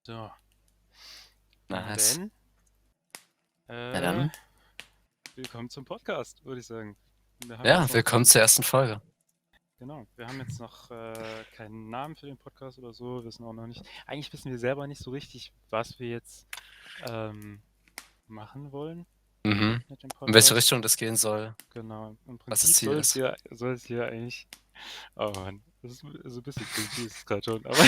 So, na Nice. denn, Na äh, dann, willkommen zum Podcast, würde ich sagen. Wir haben jetzt ja, noch willkommen zur ersten Folge. genau, wir haben jetzt noch keinen Namen für den Podcast oder so, wissen auch noch nicht, eigentlich wissen wir selber nicht so richtig, was wir jetzt ähm, machen wollen Mhm. mit dem In welche Podcast. Richtung das gehen soll, Genau, im was das Prinzip Ziel ist. soll es hier eigentlich, oh Mann, das ist so ein bisschen cringy, ist es gerade schon, aber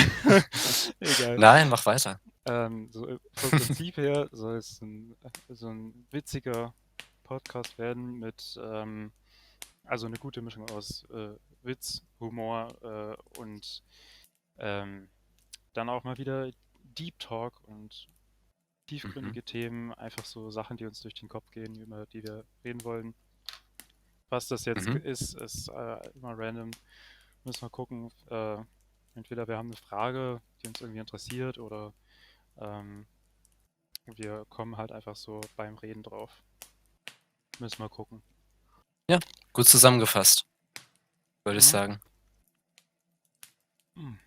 egal. Nein, mach weiter. So vom Prinzip her soll es so ein witziger Podcast werden mit, also eine gute Mischung aus Witz, Humor und ähm, dann auch mal wieder Deep Talk und Mhm. tiefgründige Themen, einfach so Sachen, die uns durch den Kopf gehen, über die wir reden wollen. Was das jetzt Mhm. ist immer random. Müssen wir gucken. Entweder wir haben eine Frage, die uns irgendwie interessiert, oder ähm, wir kommen halt einfach so beim Reden drauf. Müssen wir gucken. Ja, gut zusammengefasst, würde ich Mhm. sagen. Hm.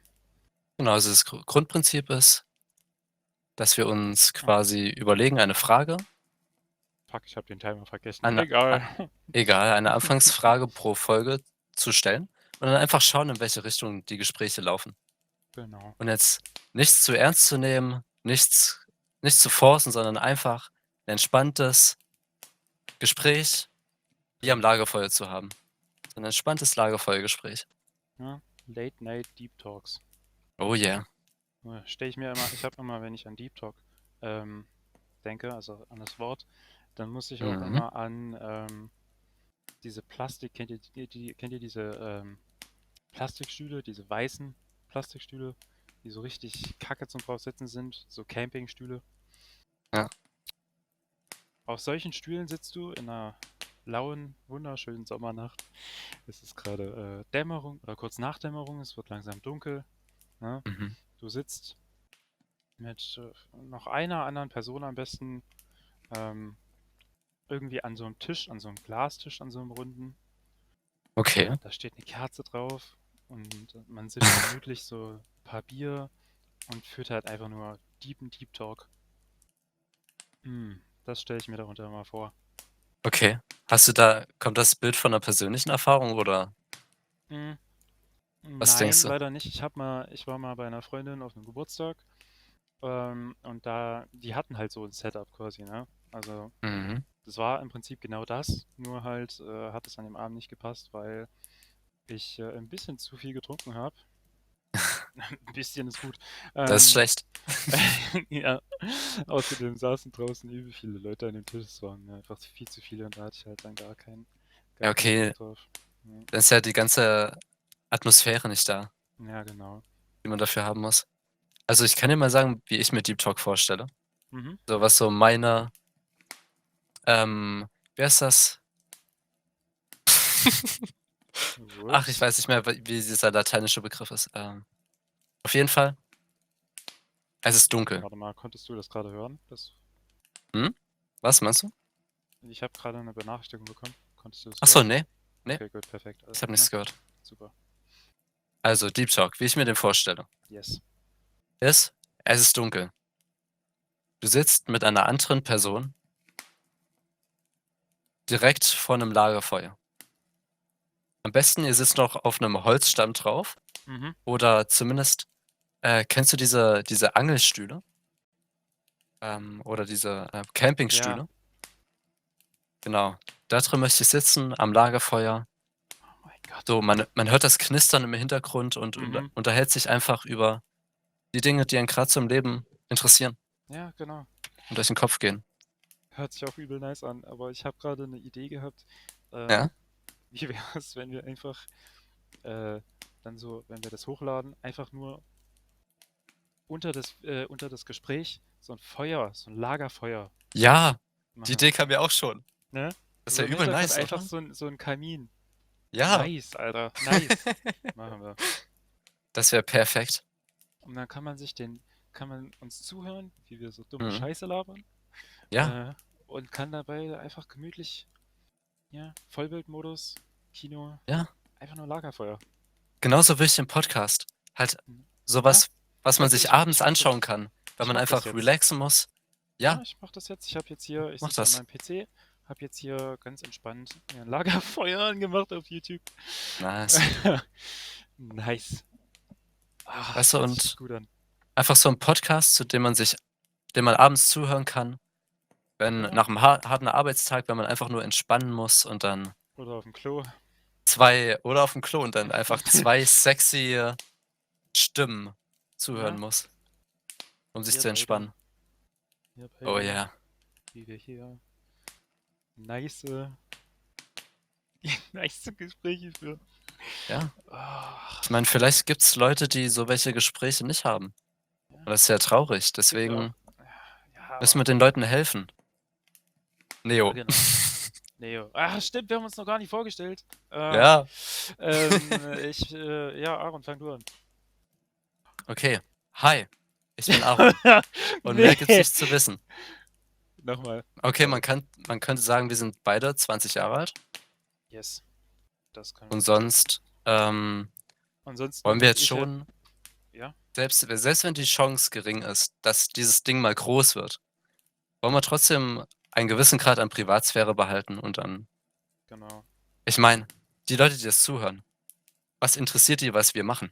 Genau, also das Grundprinzip ist, dass wir uns Ah, quasi überlegen, eine Frage, fuck, ich habe den Timer vergessen. eine, Egal. egal, eine Anfangsfrage pro Folge zu stellen und dann einfach schauen, in welche Richtung die Gespräche laufen. Genau. Und jetzt nichts zu ernst zu nehmen, nichts zu forcen, sondern einfach ein entspanntes Gespräch wie am Lagerfeuer zu haben. So 'n entspanntes Lagerfeuergespräch. Ja, Late Night Deep Talks. Oh yeah. Stelle ich mir immer, ich habe immer, wenn ich an Deep Talk ähm, denke, also an das Wort, dann muss ich auch Mhm. immer an diese Plastik, kennt ihr diese Plastikstühle, diese weißen Plastikstühle, die so richtig kacke zum Draufsetzen sind, so Campingstühle. Ja. Auf solchen Stühlen sitzt du in einer lauen, wunderschönen Sommernacht. Es ist gerade Dämmerung oder kurz nach Dämmerung, es wird langsam dunkel. Ne? Mhm. Du sitzt mit noch einer anderen Person am besten ähm, irgendwie an so einem Tisch, an so einem Glastisch, an so einem runden. Okay. Da steht eine Kerze drauf und man sippt gemütlich so ein paar Bier und führt halt einfach nur Deep Talk. Das stelle ich mir darunter mal vor. Okay. Kommt das Bild von 'ner persönlichen Erfahrung oder Hm, was denkst nein, du? leider nicht. Ich war mal bei einer Freundin auf einem Geburtstag und die hatten halt so ein Setup quasi, ne? Also Mhm. das war im Prinzip genau das, nur halt hat es an dem Abend nicht gepasst, weil ich ein bisschen zu viel getrunken habe. Ein bisschen ist gut. Das ist Ähm, schlecht. ja, außerdem saßen draußen übel viele Leute an dem Tisch. Es waren einfach viel zu viele und da hatte ich halt dann Ja, gar keinen Bock okay, drauf. Ja, dann ist ja die ganze Atmosphäre nicht da, ja, genau. die man dafür haben muss. Also, ich kann dir mal sagen, wie ich mir Deep Talk vorstelle. Mhm. So was so meine wie heißt das? Ach, ich Ups. weiß nicht mehr, wie dieser lateinische Begriff ist. Auf jeden Fall, es ist dunkel. Warte mal, konntest du das gerade hören? Mhm. Was meinst du? Ich habe gerade eine Benachrichtigung bekommen. Konntest du das Ach so, hören? ne, ne, Okay, gut, perfekt. ich habe Ne? nichts gehört. Super. Also, Deep Talk, wie ich mir den vorstelle, Yes. ist: Es ist dunkel. Du sitzt mit einer anderen Person direkt vor 'nem Lagerfeuer. Am besten, ihr sitzt noch auf 'nem Holzstamm drauf Mhm. oder zumindest kennst du diese Angelstühle, oder diese, Ja. Campingstühle? Genau. Da drin möchte ich sitzen am Lagerfeuer. Oh mein Gott. So, man hört das Knistern im Hintergrund und Mhm. unterhält sich einfach über die Dinge, die einen grad so im Leben interessieren Ja, genau. und durch den Kopf gehen. Hört sich auch übel nice an, aber ich habe gerade eine Idee gehabt. Äh, Ja? Wie wäre es, wenn wir einfach äh, dann so, wenn wir das hochladen, einfach nur unter das Gespräch so ein Feuer, so ein Lagerfeuer Ja, die machen, Idee kam mir auch schon. ne? Das ist So ja im übel Hintergrund nice, einfach oder? so ein Kamin. Ja. Nice, Alter, nice. Machen wir. Das wäre perfekt. Und dann kann man uns zuhören, wie wir so dumme Mhm. Scheiße labern, Ja, äh, und kann dabei einfach gemütlich, ja, Vollbildmodus, Kino, ja. einfach nur Lagerfeuer. Genauso will ich den Podcast. Halt Mhm. so Ja, was, was man sich abends ich mag anschauen das. kann. wenn Ich man mach das einfach jetzt. relaxen muss. Ja, Ich mach das jetzt. Ich mach sitze an das. meinem PC, habe jetzt hier ganz entspannt mir ein Lagerfeuer angemacht auf YouTube. Nice. Nice. Ah, Weißt du, hört sich und gut an. einfach so ein Podcast, dem man abends zuhören kann, wenn Ja. nach 'm harten Arbeitstag, wenn man einfach nur entspannen muss und dann Oder auf dem Klo. 2 oder auf dem Klo und dann einfach 2 sexy Stimmen zuhören Ja, muss, um sich wir zu beide. entspannen. Wir Oh beide. ja. Wie wir hier nice, nice Gespräche führen. Ja. Ah, Ich meine, vielleicht gibt's Leute, die so welche Gespräche nicht haben. ja. Und das ist ja traurig. Gibt ja auch. Deswegen Ja, müssen wir aber. den Leuten helfen. Ja, Neo. genau. Neo. Ah, stimmt, wir haben uns noch gar nicht vorgestellt. Ja, Ja, Aaron, fang du an. okay. Hi, ich bin Aaron und mehr gibt's Nee. nicht zu wissen. Nochmal. Okay, Sorry. man könnte sagen, wir sind beide 20 Jahre alt Yes, das können wir und sagen. sonst, wollen Ansonsten, wir jetzt schon, ja, selbst wenn die Chance gering ist, dass dieses Ding mal groß wird, wollen wir trotzdem einen gewissen Grad an Privatsphäre behalten und dann genau. ich meine, die Leute, die das zuhören, was interessiert die, was wir machen?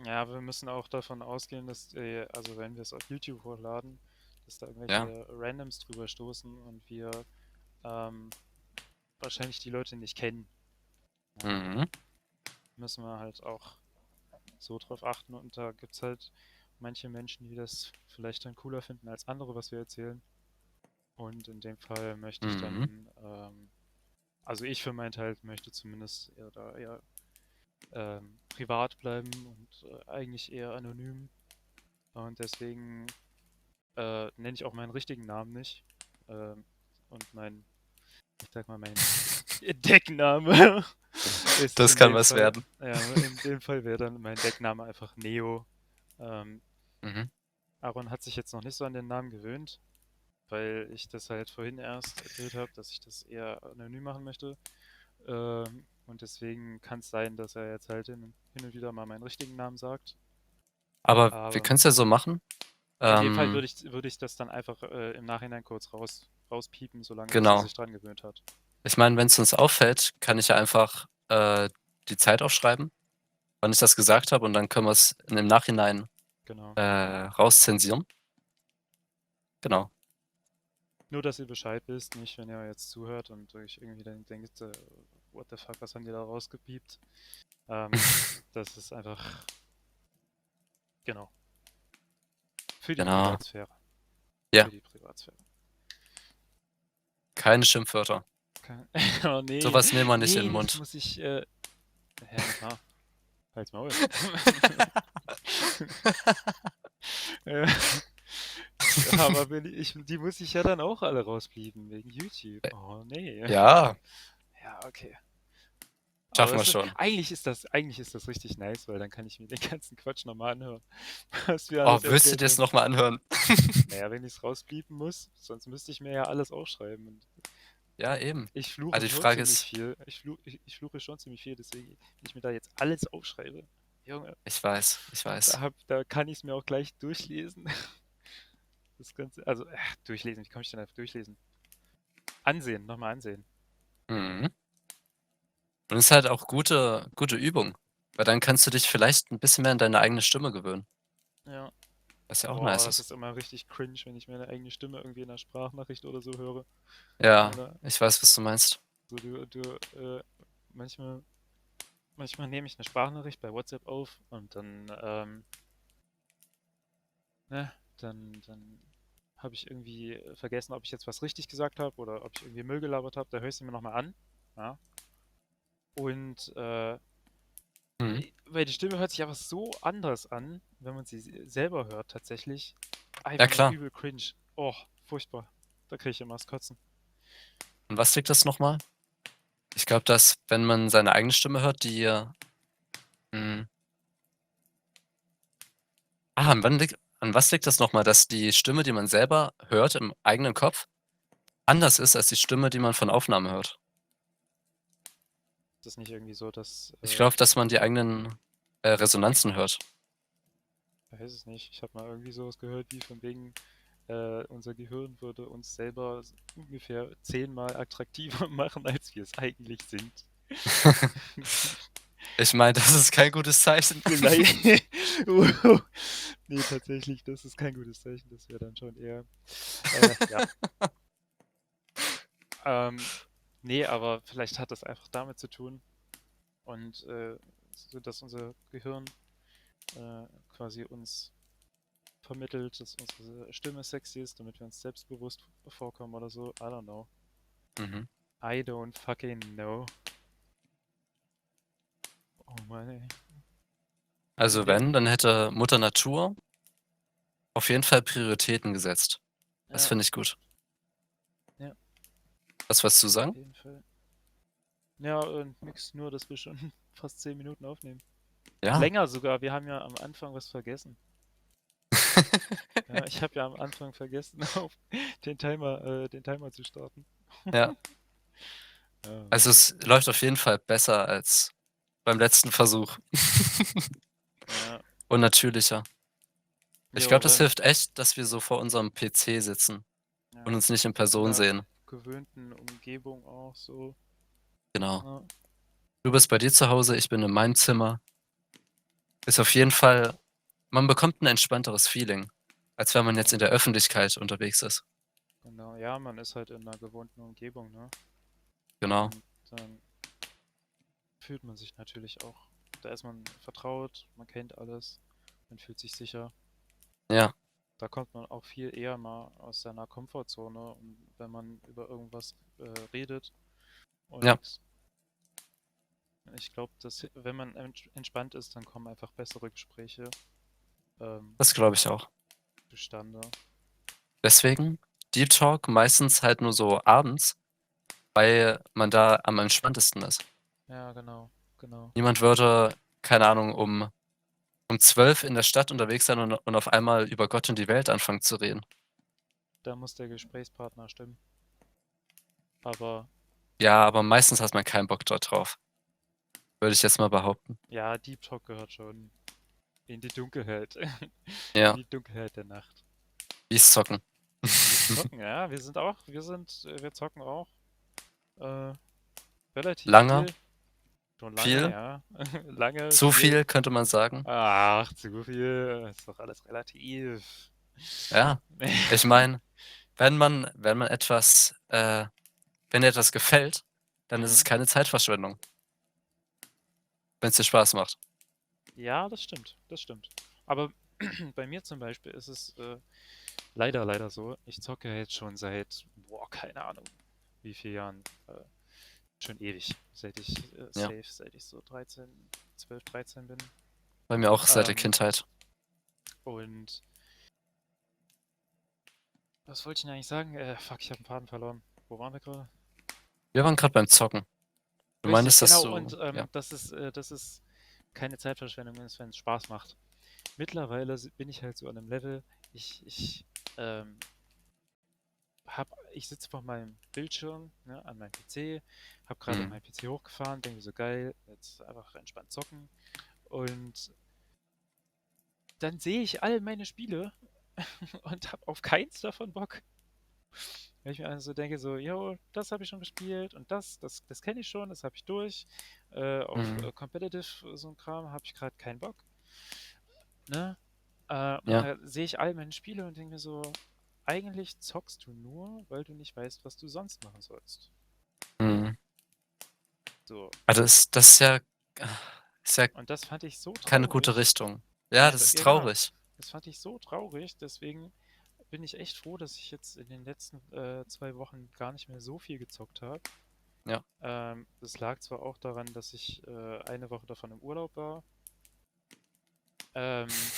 Ja, wir müssen auch davon ausgehen, dass, also wenn wir es auf YouTube hochladen, dass da Ja? irgendwelche Randoms drüber stoßen und wir ähm, wahrscheinlich die Leute nicht kennen. Ja, Mhm. müssen wir halt auch so drauf achten und da gibt es halt manche Menschen, die das vielleicht dann cooler finden als andere, was wir erzählen. Und in dem Fall möchte ich Mhm. dann, also ich für meinen Teil möchte zumindest eher privat bleiben und eigentlich eher anonym. Und deswegen nenne ich auch meinen richtigen Namen nicht. Und ich sag mal, mein Deckname ist Das in kann dem was Fall, werden. ja, in dem Fall wäre dann mein Deckname einfach Neo. Ähm, Mhm. Aaron hat sich jetzt noch nicht so an den Namen gewöhnt, weil ich das halt vorhin erst erzählt habe, dass ich das eher anonym machen möchte. Und deswegen kann es sein, dass er jetzt halt hin und wieder mal meinen richtigen Namen sagt. Aber wir Aber können's ja so machen. in dem Fall Ähm, würde ich das dann einfach im Nachhinein kurz rauspiepen, solange bis er genau. sich dran gewöhnt hat. Ich meine, wenn's uns auffällt, kann ich ja einfach, die Zeit aufschreiben, wann ich das gesagt habe und dann können wir's im Nachhinein, Genau. rauszensieren. Genau. Nur, dass ihr Bescheid wisst, nicht, wenn ihr jetzt zuhört und euch irgendwie dann denkt, what the fuck, was haben die da rausgepiept? Das ist einfach, genau, für die Genau. Privatsphäre. Für Ja, die Privatsphäre. keine Schimpfwörter. Oh So nee, was nehmen wir nicht in nee, den das Mund. muss ich, hä, na klar, halt's Maul. Äh, aber die muss ich ja dann auch alle rauspiepen, wegen YouTube. Äh, Oh nee. ja, Ja, okay. Aber schaffen wir das ist, schon. eigentlich ist das richtig nice, weil dann kann ich mir den ganzen Quatsch nochmal anhören, was wir Oh, alles willst du erzählt dir's haben. noch mal anhören? Naja, wenn ich es rauspiepen muss, sonst müsste ich mir ja alles aufschreiben. Und Ja, eben. ich Aber fluche die schon Frage ziemlich ist viel. Ich fluche schon ziemlich viel, deswegen, wenn ich mir da jetzt alles aufschreibe, Junge, ich weiß. da kann ich es mir auch gleich durchlesen. Das Ganze, also, durchlesen, wie komme ich denn einfach durchlesen? Ansehen, nochmal ansehen. Mhm. Und es ist halt auch gute Übung, weil dann kannst du dich vielleicht 'n bisschen mehr an deine eigene Stimme gewöhnen, Ja. was ja auch Boah, nice das ist. ist immer richtig cringe, wenn ich meine eigene Stimme irgendwie in einer Sprachnachricht oder so höre. Ja, Oder ich weiß, was du meinst. so manchmal, manchmal nehme ich eine Sprachnachricht bei WhatsApp auf und dann, ne, dann habe ich irgendwie vergessen, ob ich jetzt was richtig gesagt habe oder ob ich irgendwie Müll gelabert habe. Da höre ich sie mir nochmal an. Ja. Und Mhm. weil die Stimme hört sich einfach so anders an, wenn man sie selber hört, tatsächlich. Ja Einfach nur klar. übel cringe. Oh, furchtbar. Da kriege ich immer das Kotzen. Und was liegt das noch mal? Ich glaube, dass, wenn man seine eigene Stimme hört, hm an was liegt das noch mal, dass die Stimme, die man selber hört im eigenen Kopf, anders ist als die Stimme, die man von Aufnahmen hört? Ist das nicht irgendwie so, dass Ich glaube, dass man die eigenen, Resonanzen hört. weiß es nicht. Ich habe mal irgendwie sowas gehört, wie von wegen, unser Gehirn würde uns selber ungefähr 10-mal attraktiver machen, als wir es eigentlich sind. Ich meine, das ist kein gutes Zeichen. Vielleicht. Nee, tatsächlich, das ist kein gutes Zeichen. Das wäre dann schon eher. Ja. Nee, aber vielleicht hat das einfach damit zu tun. Und so, dass unser Gehirn quasi uns vermittelt, dass unsere Stimme sexy ist, damit wir uns selbstbewusst vorkommen oder so. I don't know. Mhm. I don't fucking know. Oh Mann, ey. Also Ja, wenn, dann hätte Mutter Natur auf jeden Fall Prioritäten gesetzt. Das ja, finde ich gut. ja, Was wolltest du auf sagen? jeden Fall. Ja, nix, nur, dass wir schon fast 10 Minuten aufnehmen. Ja. Länger sogar, wir haben ja am Anfang was vergessen. Ja, ich habe ja am Anfang vergessen, auf den Timer zu starten. Ja. Oh Also Mann. es läuft auf jeden Fall besser als beim letzten Versuch. Ja, Und natürlicher. Ich glaube, jo, das hilft echt, dass wir so vor unserem PC sitzen und ja, uns nicht in in Person einer sehen. gewöhnten Umgebung auch so. Genau. Ja, Du bist bei dir zu Hause, ich bin in meinem Zimmer. Ist auf jeden Fall, man bekommt ein entspannteres Feeling, als wenn man jetzt in genau, der Öffentlichkeit unterwegs ist. genau. Ja, man ist halt in einer gewohnten Umgebung, ne? Genau. Und dann fühlt man sich natürlich auch, da ist man vertraut, man kennt alles, man fühlt sich sicher. Ja, Da kommt man auch viel eher mal aus seiner Komfortzone, und wenn man über irgendwas redet. ja, Und ich glaube, dass wenn man entspannt ist, dann kommen einfach bessere Gespräche ähm, das glaube ich auch. zustande. Deswegen Deep Talk meistens halt nur so abends, weil man da am entspanntesten ist. Ja, genau, genau. Niemand würde, keine Ahnung, um 12 in der Stadt unterwegs sein und auf einmal über Gott und die Welt anfangen zu reden. Da muss der Gesprächspartner stimmen. Aber Ja, aber meistens hat man keinen Bock dort drauf, würde ich jetzt mal behaupten. ja, Deep Talk gehört schon in die Dunkelheit. In Ja, die Dunkelheit der Nacht. wie's Zocken. Wie es zocken, ja, wir zocken auch äh, relativ Lange, viel. Schon lange, viel, ja. Lange, zu viel. viel, könnte man sagen. Ach, zu viel. Ist doch alles relativ. Ja, ich meine, wenn dir etwas gefällt, dann ist es Mhm. keine Zeitverschwendung, wenn es dir Spaß macht. Ja, das stimmt, das stimmt. Aber bei mir zum Beispiel ist es leider so, ich zocke jetzt schon seit, boah, keine Ahnung, wie viel Jahren. Schon ewig, seit ich Ja, seit ich so 13, 12, 13 bin. bei mir auch seit der Ähm, Kindheit. und was wollte ich denn eigentlich sagen? Fuck, ich habe den Faden verloren. Wo waren wir gerade? Wir waren gerade beim Zocken. Du Richtig, meintest, dass genau. du, Und ja, das ist keine Zeitverschwendung ist, wenn es Spaß macht. Mittlerweile bin ich halt so an einem Level, ich ähm, ich sitze vor meinem Bildschirm, ne, an meinem PC, habe gerade mhm, meinen PC hochgefahren, denke so geil, jetzt einfach entspannt zocken. Und dann sehe ich all meine Spiele und habe auf keins davon Bock. Weil ich mir also denke so, yo, das habe ich schon gespielt und das kenne ich schon, das habe ich durch. Auf mhm, Competitive so ein Kram habe ich gerade keinen Bock. Ne? Und ja, da sehe ich all meine Spiele und denke mir so, eigentlich zockst du nur, weil du nicht weißt, was du sonst machen sollst. mhm. So. Aber das ist ja Und das fand ich so keine gute traurig. Richtung. Ja, das ist Ja, genau. traurig. Das fand ich so traurig. Deswegen bin ich echt froh, dass ich jetzt in den letzten 2 Wochen gar nicht mehr so viel gezockt habe. Ja, Das lag zwar auch daran, dass ich eine Woche davon im Urlaub war. Ähm,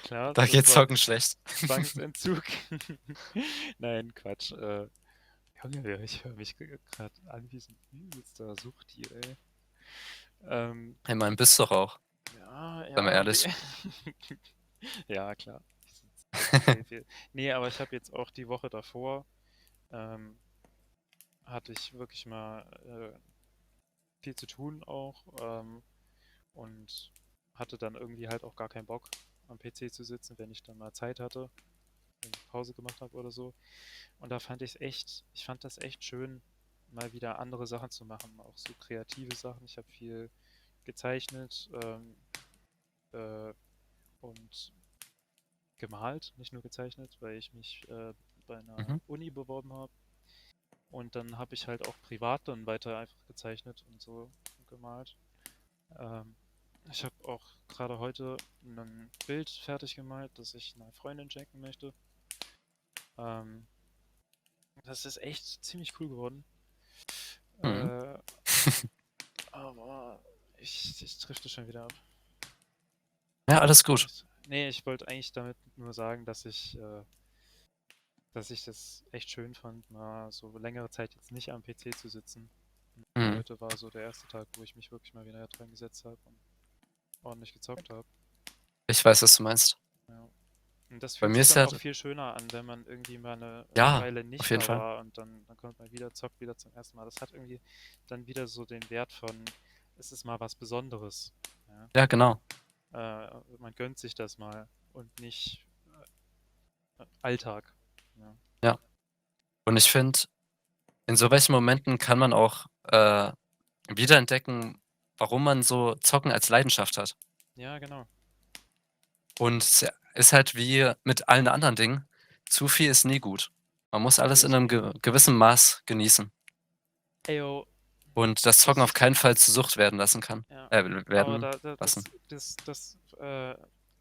klar, da das geht's war Zocken schlecht. Zwangsentzug. Nein, Quatsch. Junge, ich höre mich gerade an wie so ein übelster Suchtier, ey. Ähm, Ich meine, bist doch auch, ja, sei mal ja, ehrlich. ja, klar. Ich sitze extrem viel. Nee, aber ich habe jetzt auch die Woche davor, ähm, hatte ich wirklich mal viel zu tun auch und hatte dann irgendwie halt auch gar keinen Bock. am PC zu sitzen, wenn ich dann mal Zeit hatte, wenn ich Pause gemacht habe oder so. Und da ich fand das echt schön, mal wieder andere Sachen zu machen, auch so kreative Sachen. Ich habe viel gezeichnet äh, und gemalt, nicht nur gezeichnet, weil ich mich bei einer Mhm. Uni beworben habe. Und dann habe ich halt auch privat dann weiter einfach gezeichnet und so gemalt. Ähm, Ich habe auch gerade heute ein Bild fertig gemalt, das ich einer Freundin schenken möchte. Ähm, Das ist echt ziemlich cool geworden. Mhm. Äh, aber ich drifte schon wieder ab. Ja, alles gut. Nee, ich wollte eigentlich damit nur sagen, dass ich das echt schön fand, mal so längere Zeit jetzt nicht am PC zu sitzen. Und Mhm. heute war so der erste Tag, wo ich mich wirklich mal wieder dran gesetzt habe und ordentlich gezockt habe. Ich weiß, was du meinst. Ja. Und das Bei fühlt mir sich ist dann ja auch viel schöner an, wenn man irgendwie mal eine ja, Weile auf nicht jeden da Fall. war und dann kommt man wieder, zockt wieder zum ersten Mal. Das hat irgendwie dann wieder so den Wert von, es ist mal was Besonderes. Ja, genau. Man gönnt sich das mal und nicht Alltag. Ja. Ja. Und ich finde, in so welchen Momenten kann man auch wiederentdecken, warum man so Zocken als Leidenschaft hat. Ja, genau. Und es ist halt wie mit allen anderen Dingen, zu viel ist nie gut. Man muss Zu viel alles in ist einem nie gut. gewissen Maß genießen. Eyo, Und das Zocken auf das, keinen Fall zur Sucht werden lassen kann. ja. Aber Werden lassen. das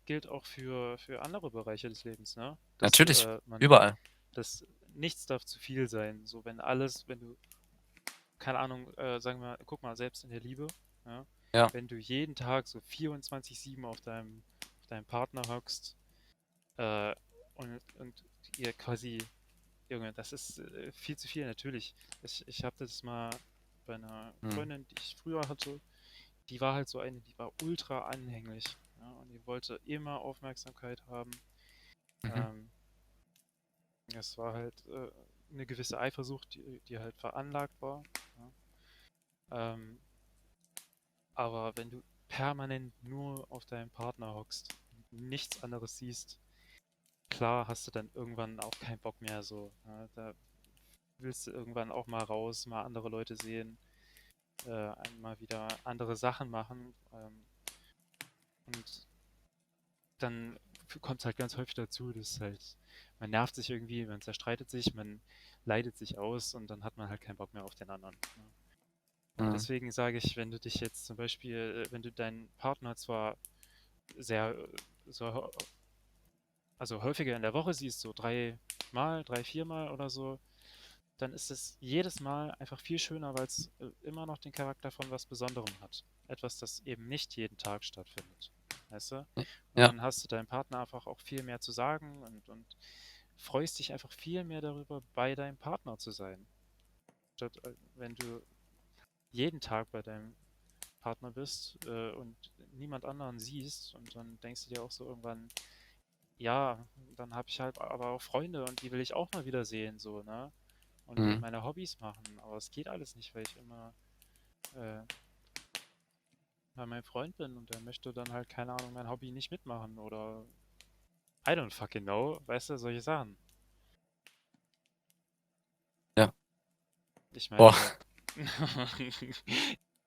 gilt auch für andere Bereiche des Lebens, ne? Natürlich, überall. Das, nichts darf zu viel sein. So, wenn du, keine Ahnung, sagen wir, guck mal, selbst in der Liebe, ja, Ja. wenn du jeden Tag so 24/7 auf deinem Partner hockst, äh, und ihr quasi, Junge, das ist viel zu viel, natürlich. Ich habe das mal bei einer Mhm. Freundin, die ich früher hatte, die war halt so eine, die war ultra anhänglich. Ja, und die wollte immer Aufmerksamkeit haben. Mhm. Ähm, Es war halt eine gewisse Eifersucht, die halt veranlagt war. Ja. Aber wenn du permanent nur auf deinem Partner hockst und nichts anderes siehst, klar hast du dann irgendwann auch keinen Bock mehr so. Ja, da willst du irgendwann auch mal raus, mal andere Leute sehen, mal wieder andere Sachen machen. Und dann kommt es halt ganz häufig dazu, dass halt man nervt sich irgendwie, man zerstreitet sich, man leidet sich aus und dann hat man halt keinen Bock mehr auf den anderen. Ne? Und Mhm. deswegen sage ich, wenn du dich jetzt zum Beispiel, wenn du deinen Partner zwar sehr, so, also häufiger in der Woche siehst, so drei, viermal oder so, dann ist es jedes Mal einfach viel schöner, weil es immer noch den Charakter von was Besonderem hat. Etwas, das eben nicht jeden Tag stattfindet. Weißt du? Und Ja. dann hast du deinem Partner einfach auch viel mehr zu sagen und freust dich einfach viel mehr darüber, bei deinem Partner zu sein. Statt wenn du jeden Tag bei deinem Partner bist und niemand anderen siehst und dann denkst du dir auch so irgendwann, ja, dann habe ich halt aber auch Freunde und die will ich auch mal wieder sehen, so, ne? Und will Mhm. meine Hobbys machen, aber es geht alles nicht, weil ich immer äh, bei meinem Freund bin und der möchte dann halt, keine Ahnung, mein Hobby nicht mitmachen oder I don't fucking know, weißt du, solche Sachen. Ja. Ich Boah, meine,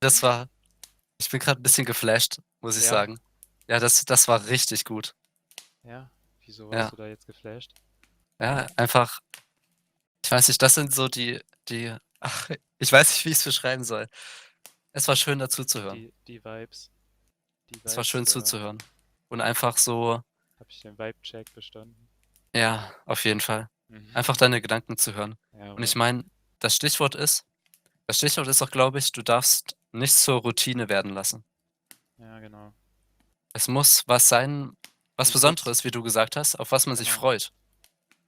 das war ich bin gerade ein bisschen geflasht, muss ich ja, sagen. Ja, das war richtig gut. ja, wieso warst Ja. du da jetzt geflasht? Ja, einfach ich weiß nicht, das sind so die ach, ich weiß nicht, wie ich's beschreiben soll. Es war schön, dazu zu hören. Die Vibes, Es war schön da zuzuhören. Und einfach so habe ich den Vibe-Check bestanden. ja, auf jeden Fall. Einfach Mhm. deine Gedanken zu hören. Und ich Jawohl. meine, das Stichwort ist auch, glaube ich, du darfst nichts zur Routine werden lassen. Ja, genau. Es muss was sein, was Sonst wird's, Besonderes, wie du gesagt hast, auf was man sich genau, freut.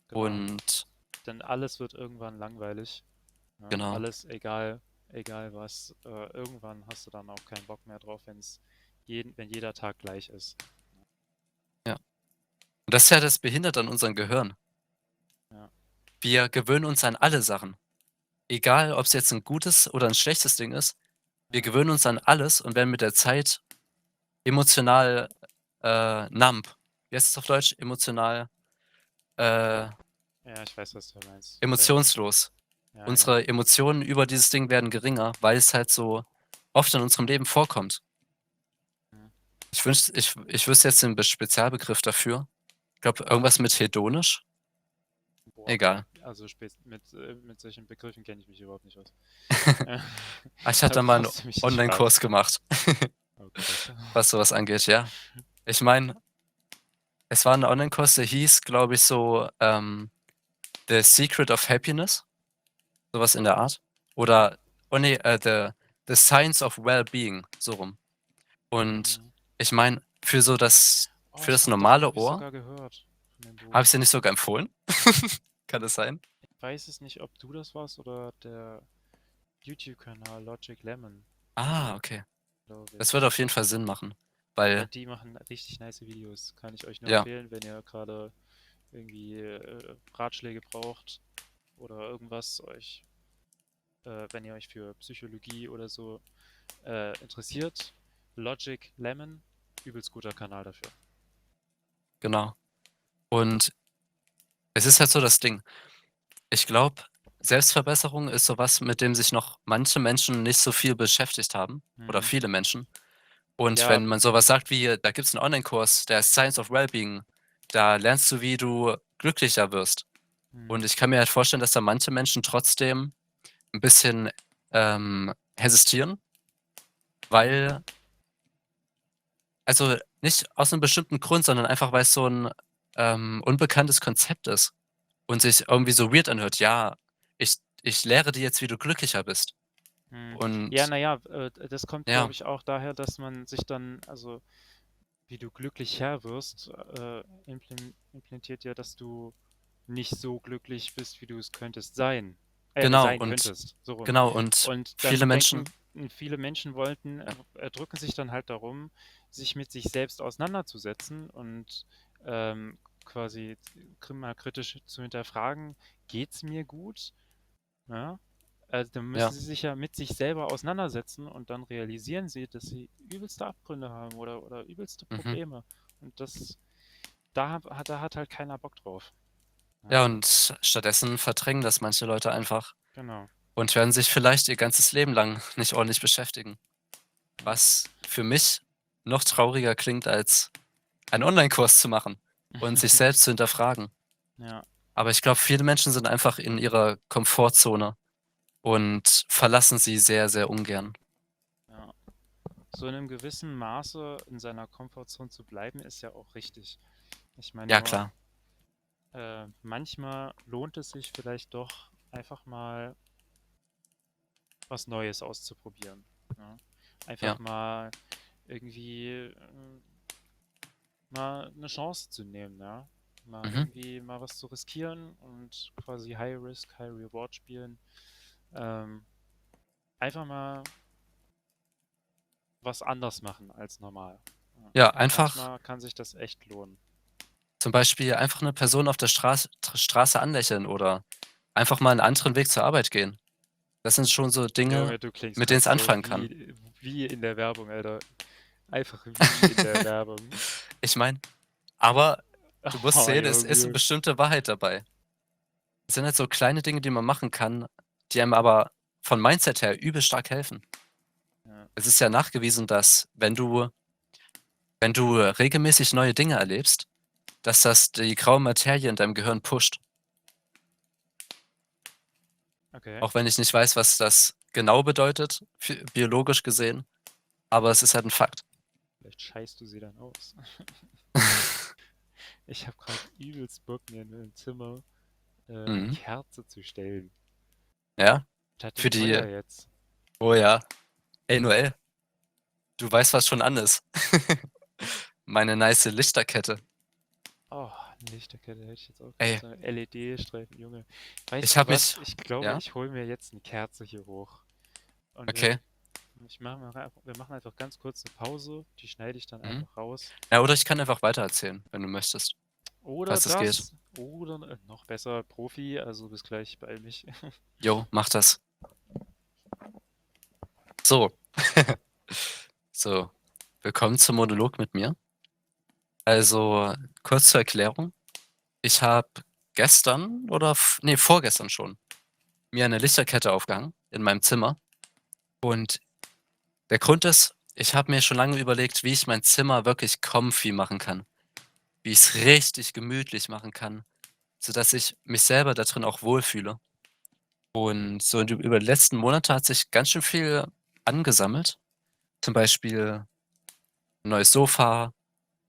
genau. Und Denn alles wird irgendwann langweilig. Ja, genau, alles, egal was. Irgendwann hast du dann auch keinen Bock mehr drauf, wenn jeder Tag gleich ist. ja. Und das ist ja das Behinderte an unserem Gehirn. Ja, Wir gewöhnen uns an alle Sachen. Egal, ob es jetzt ein gutes oder ein schlechtes Ding ist, wir ja, gewöhnen uns an alles und werden mit der Zeit emotional, numb, wie heißt es auf Deutsch? Emotional, Ja, ich weiß, was du meinst. emotionslos. Ja, genau. Unsere Emotionen über dieses Ding werden geringer, weil es halt so oft in unserem Leben vorkommt. Ja. Ich wüsste jetzt den Spezialbegriff dafür. Ich glaube, irgendwas mit hedonisch? Boah, Egal. also mit solchen Begriffen kenne ich mich überhaupt nicht aus. Äh, Ich hatte Da da mal 'n brauchst du mich nicht fragen. Online-Kurs gemacht, Oh Gott. was so was angeht, ja. Ich meine, es war 'n Online-Kurs, der hieß, glaube ich, so, „The Secret of Happiness", so was in der Art. Oder oh ne, „The Science of Well-being", so rum. Und Mhm. ich meine, Oh, für ich das glaube, davon normale habe ich Ohr sogar gehört, von dem habe Buch. ich's dir nicht sogar empfohlen? Kann das sein? Ich weiß es nicht, ob du das warst oder der YouTube-Kanal Logic Lemon, Ah, okay. glaube Das würde ich. auf jeden Fall Sinn machen, Ja, weil die machen richtig nice Videos. Kann ich euch nur ja, empfehlen, wenn ihr gerade irgendwie Ratschläge braucht oder irgendwas wenn ihr euch für Psychologie oder so interessiert. Logic Lemon, übelst guter Kanal dafür. genau. Und es ist halt so das Ding. Ich glaube, Selbstverbesserung ist so was, mit dem sich noch manche Menschen nicht so viel beschäftigt haben oder Mhm. viele Menschen. Und Ja, wenn man so was sagt wie: „Da gibt's 'n Onlinekurs, der heißt Science of Wellbeing. Da lernst du, wie du glücklicher wirst." Und mhm. ich kann mir halt vorstellen, dass da manche Menschen trotzdem 'n bisschen, hesistieren, weil also, nicht aus 'nem bestimmten Grund, sondern einfach, weil's so 'n, unbekanntes Konzept ist und sich irgendwie so weird anhört. „Ja, ich lehre dir jetzt, wie du glücklicher bist." Mhm. Ja, Und naja, das kommt, glaube ja, ich, auch daher, dass man sich dann, also wie du glücklich Herr wirst, implementiert ja, dass du nicht so glücklich bist, wie du es könntest sein. genau Sein und könntest, so rum. genau und Und viele dann Menschen viele Menschen ja, drücken sich dann halt darum, sich mit sich selbst auseinanderzusetzen und quasi mal kritisch zu hinterfragen, geht's mir gut? Ja? Also dann müssen ja, sie sich ja mit sich selber auseinandersetzen und dann realisieren sie, dass sie übelste Abgründe haben oder übelste mhm. Probleme. Und da hat halt keiner Bock drauf. Ja, Ja, und stattdessen verdrängen das manche Leute einfach genau. und werden sich vielleicht ihr ganzes Leben lang nicht ordentlich beschäftigen, Ja. was für mich noch trauriger klingt, als einen Onlinekurs zu machen und sich selbst zu hinterfragen. Ja, Aber ich glaube, viele Menschen sind einfach in ihrer Komfortzone und verlassen sie sehr, sehr ungern. ja. So in einem gewissen Maße in seiner Komfortzone zu bleiben, ist ja auch richtig. Ich meine Ja, nur, klar. manchmal lohnt es sich vielleicht doch einfach mal was Neues auszuprobieren. Ja? Einfach Ja. mal irgendwie mal eine Chance zu nehmen, ja. Mal Mhm. irgendwie mal was zu riskieren und quasi High Risk, High Reward spielen. Ähm, einfach mal was anders machen als normal. Ja, Ja. einfach Manchmal kann sich das echt lohnen. zum Beispiel einfach 'ne Person auf der Straße anlächeln oder einfach mal 'n anderen Weg zur Arbeit gehen. Das sind schon so Dinge, Junge, du klingst mit denen gerade es so anfangen kann. wie in der Werbung, Alter. Einfach wie in der Werbung. Ich meine aber du musst Oh, sehen, es ist 'ne Junge. bestimmte Wahrheit dabei. Es sind halt so kleine Dinge, die man machen kann, die einem aber von Mindset her übel stark helfen. Ja, Es ist ja nachgewiesen, dass wenn du regelmäßig neue Dinge erlebst, dass das die graue Materie in deinem Gehirn pusht. okay. Auch wenn ich nicht weiß, was das genau bedeutet, biologisch gesehen, aber es ist halt 'n Fakt. Vielleicht scheißt du sie dann aus. Ich habe gerade übelst Bock, mir in meinem Zimmer eine Mhm. Kerze zu stellen. Ja, Statt dem für die Feuer jetzt. oh ja. Ey, Noel, du weißt, was schon an ist. Meine nice Lichterkette. Oh, eine Lichterkette hätte ich jetzt auch gesagt. Ey, So eine LED-Streifen, Junge. Weißt ich du habe was? mich Ich glaube, ja, ich hole mir jetzt eine Kerze hier hoch. Und okay. wir machen einfach ganz kurz eine Pause. Die schneide ich dann Mhm. einfach raus. Ja, oder ich kann einfach weitererzählen, wenn du möchtest, Oder falls das geht. das, oder noch besser Profi. Also bis gleich, beeil mich. Jo, mach das. So. So, willkommen zum Monolog mit mir. Also, kurz zur Erklärung. Ich habe gestern oder vorgestern schon mir eine Lichterkette aufgehangen in meinem Zimmer. Und der Grund ist, ich habe mir schon lange überlegt, wie ich mein Zimmer wirklich comfy machen kann, wie ich's richtig gemütlich machen kann, sodass ich mich selber da drin auch wohlfühle. Und so über die letzten Monate hat sich ganz schön viel angesammelt. Zum Beispiel 'n neues Sofa,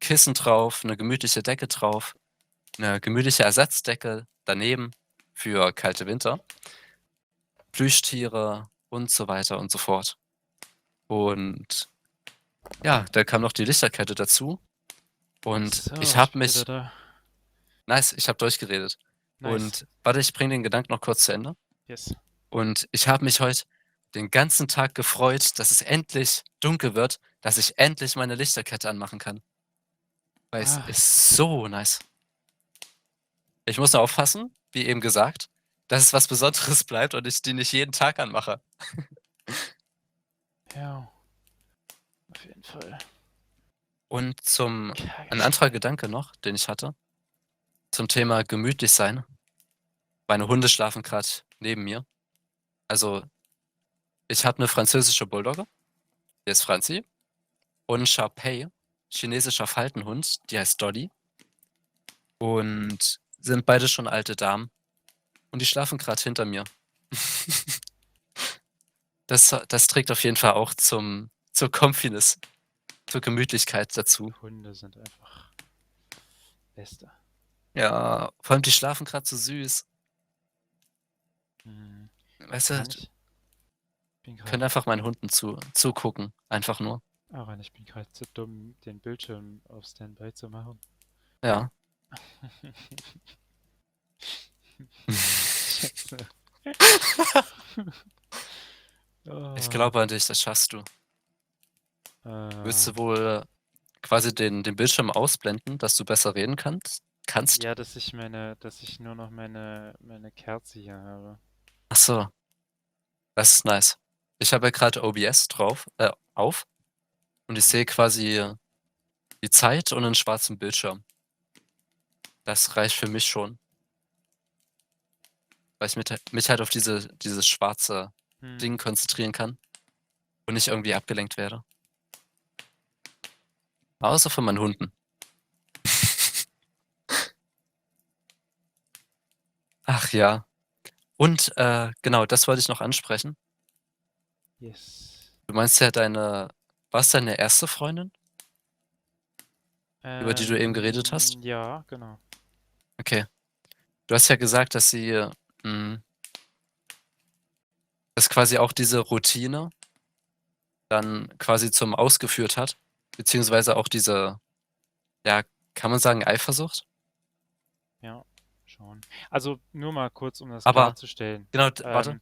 Kissen drauf, 'ne gemütliche Decke drauf, 'ne gemütliche Ersatzdecke daneben für kalte Winter, Plüschtiere und so weiter und so fort. Und ja, da kam noch die Lichterkette dazu und ich So, ich habe bin wieder mich da. nice, ich habe durchgeredet. Nice. Und warte, ich bringe den Gedanken noch kurz zu Ende. Yes. Und ich habe mich heute den ganzen Tag gefreut, dass es endlich dunkel wird, dass ich endlich meine Lichterkette anmachen kann, weil es Ah, ist so nice. Ich muss nur aufpassen, wie eben gesagt, dass es was Besonderes bleibt und ich die nicht jeden Tag anmache. ja, auf jeden Fall. Und ein Geil. anderer Gedanke noch, den ich hatte, zum Thema gemütlich sein. Meine Hunde schlafen grad neben mir. Also, ich habe 'ne französische Bulldogge, die heißt Franzi, und 'n Shar-Pei, chinesischer Faltenhund, die heißt Dolly, und sind beide schon alte Damen und die schlafen grad hinter mir. Das trägt auf jeden Fall auch zur Comfiness, zur Gemütlichkeit dazu. Hunde sind einfach Beste. Ja, vor allem die schlafen grad so süß. Mhm. Weißt du, Mann, ich bin können gerade, einfach meinen Hunden zugucken, einfach nur. aber ich bin gerade zu dumm, den Bildschirm auf Standby zu machen. Ja. Scheiße. Ich Oh, glaube an dich, das schaffst du. Willst äh, du wohl quasi den Bildschirm ausblenden, dass du besser reden kannst? ja, dass ich nur noch meine Kerze hier habe. Ach so, das ist nice. Ich habe ja grade OBS auf und ich Mhm. sehe quasi die Zeit und 'nen schwarzen Bildschirm. Das reicht für mich schon, weil ich mich halt auf dieses schwarze Hm. Ding konzentrieren kann und nicht irgendwie abgelenkt werde. Außer von meinen Hunden. Ach ja. Und, genau, das wollte ich noch ansprechen. Yes. Du meinst ja war's deine erste Freundin, über die du eben geredet hast? Ja, genau. Okay. Du hast ja gesagt, hm dass quasi auch diese Routine dann quasi zum Ausgeführt hat, beziehungsweise auch diese, ja, kann man sagen, Eifersucht? Ja, schon. Also nur mal kurz, um das Aber klarzustellen. genau, warte, Ähm,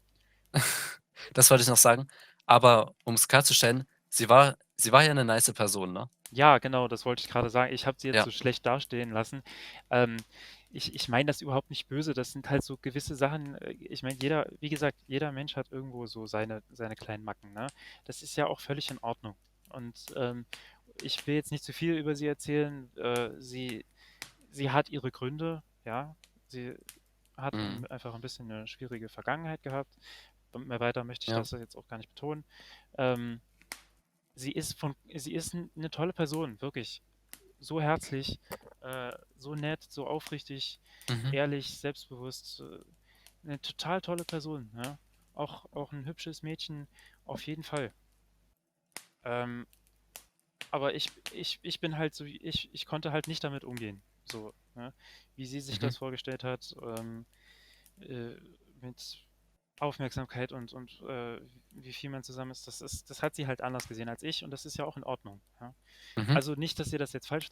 das wollte ich noch sagen. Aber um es klarzustellen, sie war ja 'ne nice Person, ne? ja, genau, das wollte ich gerade sagen. Ich habe sie jetzt Ja. so schlecht dastehen lassen. Ähm, ich meine das überhaupt nicht böse. Das sind halt so gewisse Sachen. Ich meine, wie gesagt, jeder Mensch hat irgendwo so seine kleinen Macken, ne? Das ist ja auch völlig in Ordnung. Und ich will jetzt nicht zu viel über sie erzählen. Sie hat ihre Gründe, ja. Sie hat Mhm. einfach ein bisschen eine schwierige Vergangenheit gehabt. Mehr weiter möchte ich Ja. das jetzt auch gar nicht betonen. Ähm, sie ist 'ne tolle Person, wirklich. So herzlich, so nett, so aufrichtig, Mhm. ehrlich, selbstbewusst, 'ne total tolle Person, ja. Auch 'n hübsches Mädchen, auf jeden Fall. Ähm, aber ich bin halt so ich konnte halt nicht damit umgehen, so, ne? Wie sie sich Mhm. das vorgestellt hat, äh, mit Aufmerksamkeit und wie viel man zusammen ist, das hat sie halt anders gesehen als ich und das ist ja auch in Ordnung, ja. Mhm. Also nicht, dass ihr das jetzt falsch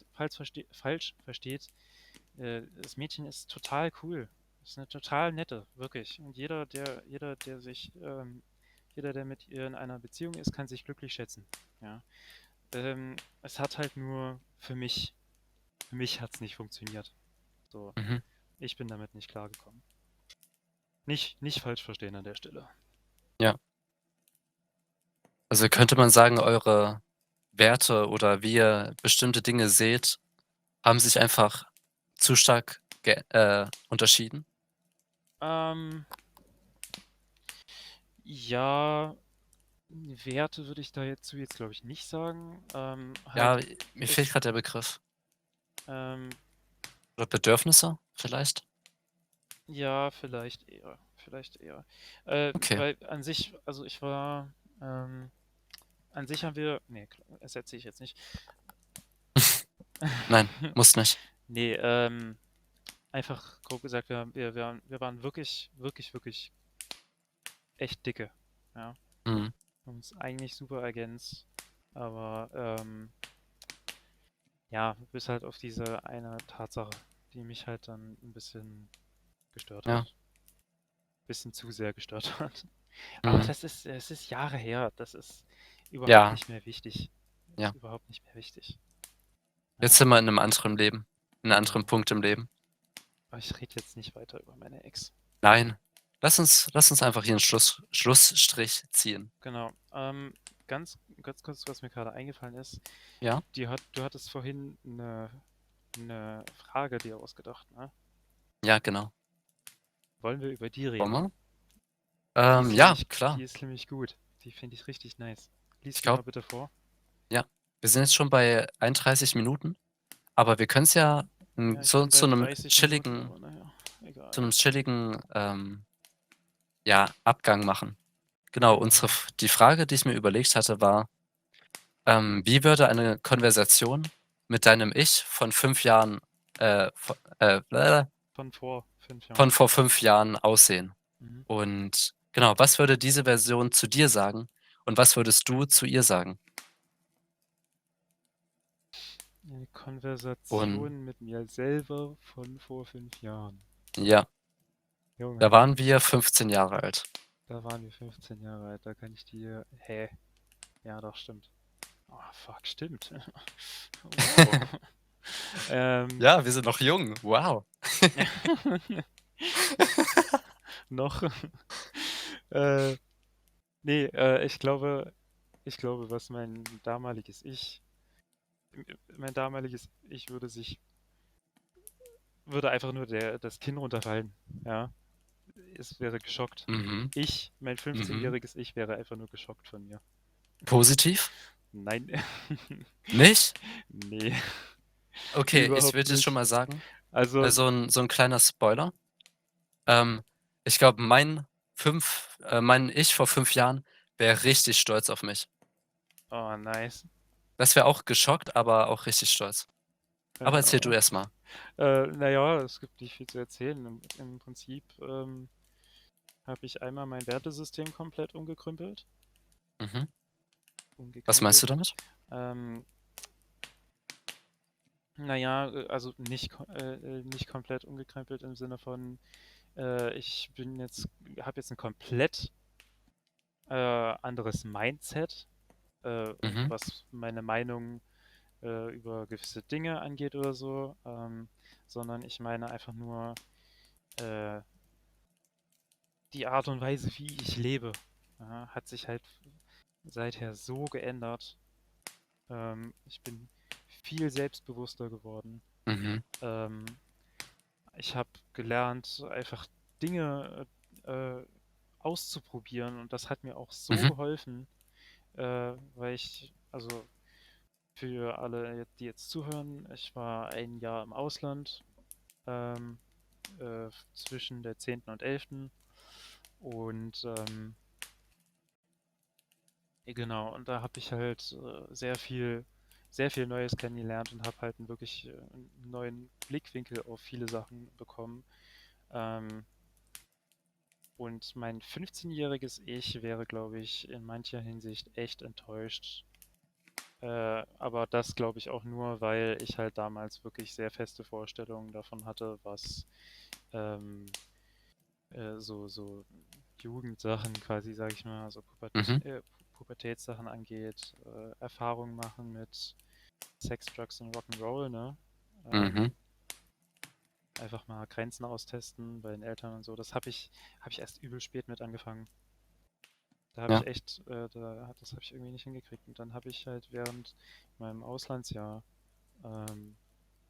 versteht. Das Mädchen ist total cool. Ist eine total nette, wirklich. Und jeder, der mit ihr in einer Beziehung ist, kann sich glücklich schätzen. Ja. Es hat halt nur für mich hat es nicht funktioniert. So, Mhm. ich bin damit nicht klargekommen. Nicht falsch verstehen an der Stelle. Ja. Also, könnte man sagen, eure Werte oder wie ihr bestimmte Dinge seht, haben sich einfach zu stark unterschieden? Ähm, ja, Werte würde ich da jetzt glaube ich, nicht sagen. Ja, Halt mir fehlt ist, gerade der Begriff. ähm, Oder Bedürfnisse vielleicht? ja, vielleicht eher. Vielleicht eher. Okay. Weil an sich, also ich war, an sich haben wir, nee, ersetze ich jetzt nicht. Nein, muss nicht. Nee, einfach grob gesagt, wir waren wirklich, wirklich, wirklich echt dicke. Ja. Mhm. Haben uns eigentlich super ergänzt. Aber ja, bis halt auf diese eine Tatsache, die mich halt dann ein bisschen gestört Ja. hat. Bisschen zu sehr gestört hat. Aber Mhm. es ist Jahre her. Das ist überhaupt Ja, nicht mehr wichtig. Ist ja. überhaupt nicht mehr wichtig. Jetzt Ja, sind wir in einem anderen Leben, in 'nem anderen genau. Punkt im Leben. Aber ich rede jetzt nicht weiter über meine Ex. Nein, lass uns einfach hier 'n Schlussstrich ziehen. Genau. Ganz kurz, was mir gerade eingefallen ist. Ja? Du hattest vorhin eine Frage dir ausgedacht, ne? Ja, genau. Wollen wir über die Wollen reden? wir? Ja, Die klar. ist nämlich gut. Die finde ich richtig nice. Lies Ich die mal glaube, bitte vor. ja. Wir sind jetzt schon bei 31 Minuten, aber wir können's ja, Ja, ich so bin zu bei 'nem 30 Minuten, chilligen aber naja, zu egal. 'nem chilligen, ja, Abgang machen. Genau, unsere Genau. F die Frage, die ich mir überlegt hatte, war, wie würde eine Konversation mit deinem Ich von 5 Jahren, vo Von vor 5 Jahren. von vor 5 Jahren aussehen? Mhm. Und genau, was würde diese Version zu dir sagen und was würdest du zu ihr sagen? Eine Und Konversation mit mir selber von vor 5 Jahren. ja, Junge, da waren wir 15 Jahre alt. da waren wir 15 Jahre alt. Da kann ich dir. Hä? Ja, doch, stimmt. Oh, fuck, stimmt. Wow. ähm. Ja, wir sind noch jung. Wow. Noch. äh, nee, ich glaube, was mein damaliges Ich würde einfach nur das Kinn runterfallen. Ja, es wäre geschockt. Mhm, Mein mhm. 15-jähriges Ich wäre einfach nur geschockt von mir. Positiv? Nein. Nicht? Nee, Okay, ich überhaupt würde jetzt schon nicht. mal sagen, Also, so 'n kleiner Spoiler. Ähm, ich glaube, mein Ich vor 5 Jahren wäre richtig stolz auf mich. oh, nice. Das wäre auch geschockt, aber auch richtig stolz. Aber erzähl du Ja. erst mal. Naja, es gibt nicht viel zu erzählen. Im Prinzip habe ich einmal mein Wertesystem komplett Mhm. Was meinst du umgekrempelt. damit? Ähm, naja, also nicht komplett umgekrempelt im Sinne von, ich habe jetzt ein komplett anderes Mindset, Mhm, was meine Meinung über gewisse Dinge angeht oder so, sondern ich meine einfach nur äh, die Art und Weise, wie ich lebe, ja, hat sich halt seither so geändert. Ich bin viel selbstbewusster geworden. mhm, Ähm, Ich habe gelernt, einfach Dinge auszuprobieren und das hat mir auch so mhm, geholfen, weil also für alle, die jetzt zuhören, ich war ein Jahr im Ausland, ähm, zwischen der 10. und 11. Und genau, und da habe ich halt sehr viel Neues kennengelernt und habe halt einen wirklich einen neuen Blickwinkel auf viele Sachen bekommen. Ähm, und mein 15-jähriges Ich wäre, glaube ich, in mancher Hinsicht echt enttäuscht. Aber das glaube ich auch nur, weil ich halt damals wirklich sehr feste Vorstellungen davon hatte, was ähm, so Jugendsachen quasi, sage ich mal, so mhm, Pubertätssachen angeht, Erfahrungen machen mit Sex, Drugs und Rock'n'Roll, ne? mhm. Ähm, Einfach mal Grenzen austesten bei den Eltern und so. Habe ich erst übel spät mit angefangen. Da habe Ja, ich echt, das habe ich irgendwie nicht hingekriegt. Und dann habe ich halt während meinem Auslandsjahr ähm,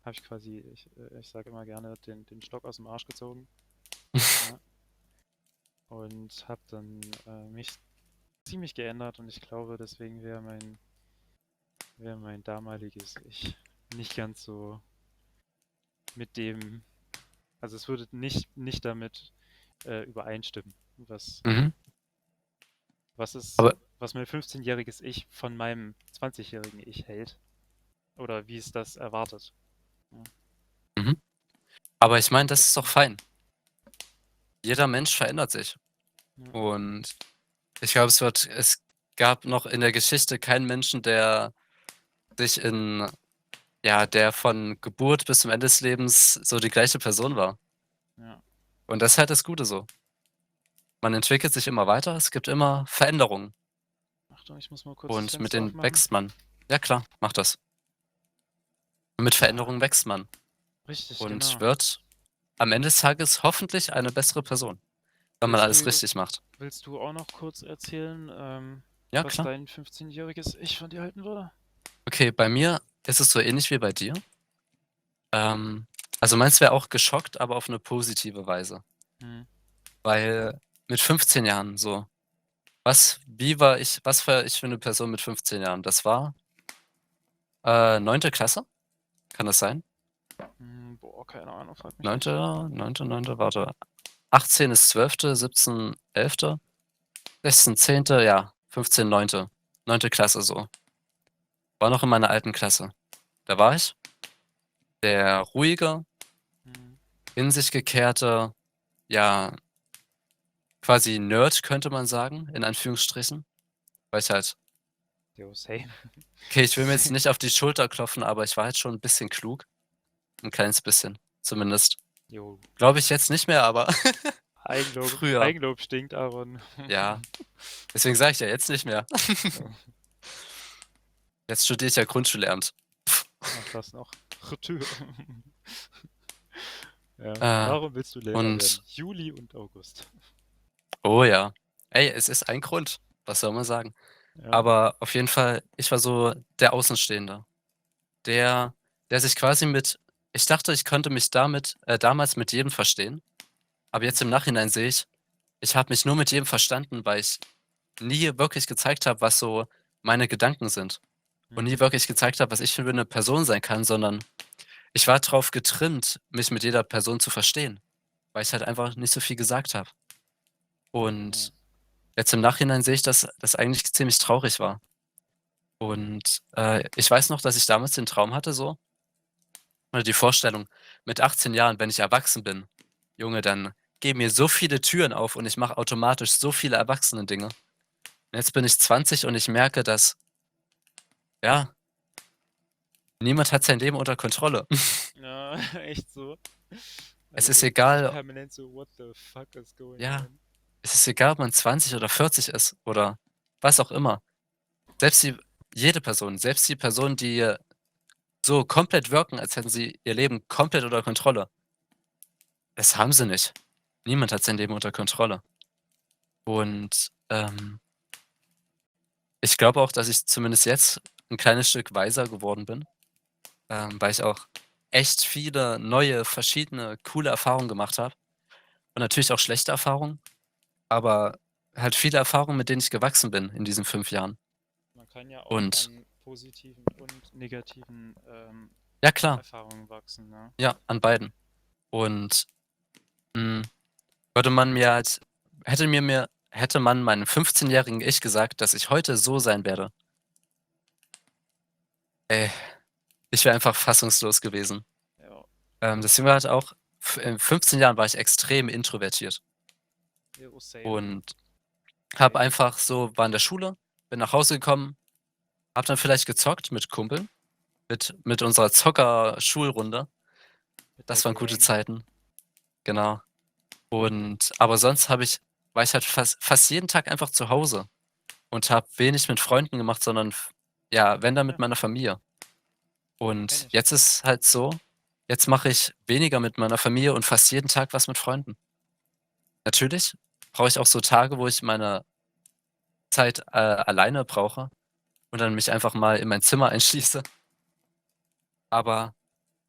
habe ich quasi, ich sage immer gerne, den Stock aus dem Arsch gezogen. Ja, und habe dann mich ziemlich geändert und ich glaube, deswegen wäre mein damaliges Ich nicht ganz so mit dem, also es würde nicht damit übereinstimmen, was, Mhm. was es, Aber was mein 15-jähriges Ich von meinem 20-jährigen Ich hält oder wie es das erwartet. Ja, mhm. Aber ich meine, das das ist doch stimmt. fein. Jeder Mensch verändert sich. Ja, Und ich glaube, es gab noch in der Geschichte keinen Menschen, der sich der von Geburt bis zum Ende des Lebens so die gleiche Person war. ja. Und das ist halt das Gute so. Man entwickelt sich immer weiter, es gibt immer Veränderungen. Achtung, ich muss mal kurz das Und mit Fenster denen aufmachen. wächst man. Ja klar, mach das. Und mit Ah, Veränderungen wächst man richtig, und genau. wird am Ende des Tages hoffentlich eine bessere Person, wenn man Willst alles du, richtig macht. willst du auch noch kurz erzählen, Ja, was klar. dein 15-jähriges Ich von dir halten würde? Okay, bei mir ist es so ähnlich wie bei dir. Also meins wäre auch geschockt, aber auf eine positive Weise. Hm. Weil mit 15 Jahren so, was war ich für eine Person mit 15 Jahren? Das war 9. Klasse, kann das sein? Boah, keine Ahnung, frag mich nicht. 9., warte. 18 ist 12., 17, 11., 16, 10., ja, 15, 9. 9. Klasse so. War noch in meiner alten Klasse. Da war ich der ruhige, Hm. in sich gekehrte, ja, quasi Nerd, könnte man sagen, in Anführungsstrichen. Weil ich halt, Jo, same. okay, ich will mir jetzt Same. nicht auf die Schulter klopfen, aber ich war halt schon ein bisschen klug. Ein kleines bisschen, zumindest. Jo. Glaube ich jetzt nicht mehr, aber Eigenlob, früher. Eigenlob stinkt, Aaron. Ja, deswegen sage ich ja jetzt nicht mehr. Ja. Jetzt studiere ich ja Grundschullehramt. Ach, das noch. Tür. Ja. Äh, Warum willst du Lehrer werden? und, Juli und August. oh ja. Ey, es ist ein Grund. Was soll man sagen? Ja. Aber auf jeden Fall, ich war so der Außenstehende. Der, der sich quasi ich dachte, ich konnte mich damals mit jedem verstehen. Aber jetzt im Nachhinein sehe ich habe mich nur mit jedem verstanden, weil ich nie wirklich gezeigt habe, was so meine Gedanken sind. Und nie Mhm. wirklich gezeigt habe, was ich für eine Person sein kann, sondern ich war drauf getrimmt, mich mit jeder Person zu verstehen, weil ich halt einfach nicht so viel gesagt habe. Ja. Und jetzt im Nachhinein sehe ich, dass das eigentlich ziemlich traurig war. Und ich weiß noch, dass ich damals den Traum hatte, so, oder die Vorstellung, mit 18 Jahren, wenn ich erwachsen bin, Junge, dann gehen mir so viele Türen auf und ich mache automatisch so viele Erwachsene-Dinge. Und jetzt bin ich 20 und ich merke, dass, ja, niemand hat sein Leben unter Kontrolle. Ja, echt so. Es Alle ist denken sich egal, permanent so, what the fuck is going ja, on? es ist egal, ob man 20 oder 40 ist oder was auch immer. Selbst jede Person, selbst die Personen, die so komplett wirken, als hätten sie ihr Leben komplett unter Kontrolle. Das haben sie nicht. Niemand hat sein Leben unter Kontrolle. Und ich glaube auch, dass ich zumindest jetzt ein kleines Stück weiser geworden bin, weil ich auch echt viele neue, verschiedene, coole Erfahrungen gemacht habe. Und natürlich auch schlechte Erfahrungen, aber halt viele Erfahrungen, mit denen ich gewachsen bin in diesen 5 Jahren. Man kann ja auch Und an positiven und negativen ja klar, Erfahrungen wachsen, ne? ja, an beiden. Und hm, würde man mir halt hätte man meinem 15-jährigen Ich gesagt, dass ich heute so sein werde, ey, ich wäre einfach fassungslos gewesen. Ja, Deswegen war halt auch in 15 Jahren war ich extrem introvertiert jo, same, und habe same. einfach so war in der Schule, bin nach Hause gekommen, habe dann vielleicht gezockt mit Kumpeln, mit unserer Zocker-Schulrunde. Mit der Das waren gute Gang. Zeiten, genau. Und aber sonst war ich halt fast jeden Tag einfach zu Hause und habe wenig mit Freunden gemacht, sondern ja, wenn dann mit Ja, meiner Familie. kenn Und ich. jetzt ist halt so, jetzt mache ich weniger mit meiner Familie und fast jeden Tag was mit Freunden. Natürlich brauche ich auch so Tage, wo ich meine Zeit alleine brauche und dann mich einfach mal in mein Zimmer einschließe. Aber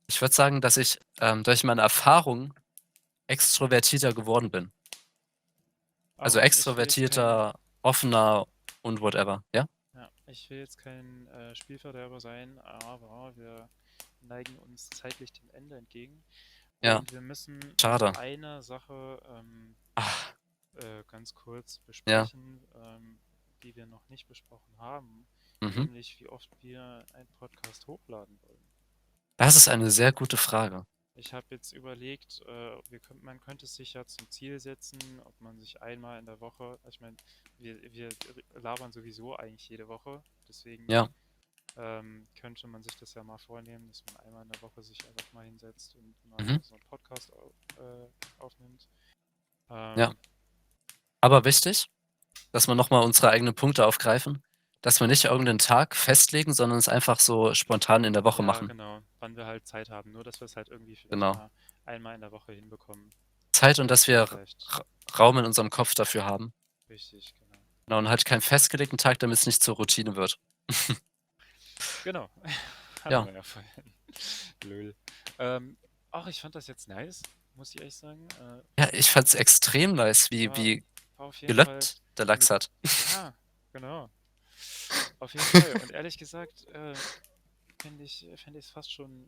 Ich würde sagen, dass ich, durch meine Erfahrung extrovertierter geworden bin. Also Ich will jetzt kein, extrovertierter, offener und whatever, ja? ja, ich will jetzt kein Spielverderber sein, aber wir neigen uns zeitlich dem Ende entgegen Ja, und wir müssen noch schade. eine Sache Ah, ganz kurz ja, besprechen, die wir noch nicht besprochen haben, mhm. nämlich wie oft wir einen Podcast hochladen wollen. Das ist eine sehr gute Frage. Ich habe jetzt überlegt, man könnte es sich ja zum Ziel setzen, ob man sich einmal in der Woche, ich meine, wir labern sowieso eigentlich jede Woche, deswegen Ja, könnte man sich das ja mal vornehmen, dass man einmal in der Woche sich einfach mal hinsetzt und mhm, mal so einen Podcast aufnimmt. ja. Ähm, Aber wichtig, dass wir noch mal unsere eigenen Punkte aufgreifen, dass wir nicht irgendeinen Tag festlegen, sondern es einfach so spontan in der Woche ja, machen. genau, wann wir halt Zeit haben. Nur, dass wir es halt irgendwie vielleicht Genau. mal einmal in der Woche hinbekommen. Zeit und dass Das wäre wir vielleicht R Raum in unserem Kopf dafür haben. richtig, genau. Genau, und halt keinen festgelegten Tag, damit es nicht zur Routine wird. Genau, hatten Ja. wir ja vorhin. Lol. Ähm, Ach, ich fand das jetzt nice, muss ich ehrlich sagen. Ja, ich fand's extrem nice, War, wie war auf jeden Fall gelöckt der Lachs mit, hat. ja, genau, auf jeden Fall. Und ehrlich gesagt, fände ich es fast schon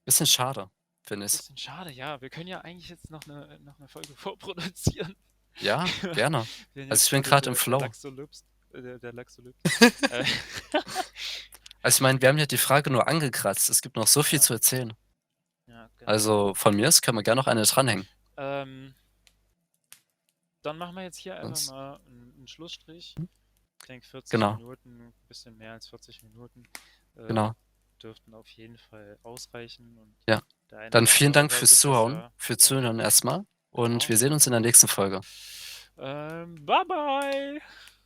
Bisschen schade, finde ich. bisschen schade. Ja, wir können ja eigentlich jetzt noch eine Folge vorproduzieren. Ja, gerne. Wenn Also, jetzt ich bin gerade grad im der Flow. Laxolyps, der Laxolyps. Äh, Also, ich meine, wir haben ja die Frage nur angekratzt. Es gibt noch so viel ja, zu erzählen. ja, genau. Also, von mir aus können wir gerne noch eine dranhängen. Ähm, Dann machen wir jetzt hier einfach Sonst mal einen Schlussstrich. Ich denke, 40 genau, Minuten, ein bisschen mehr als 40 Minuten, äh, genau. dürften auf jeden Fall ausreichen. Und Ja. der ein Dann oder vielen andere Dank hört fürs sich das Zuhören, ja für auch Zuhören an. erst mal und Genau, wir sehen uns in der gerne. nächsten Folge. Bye bye!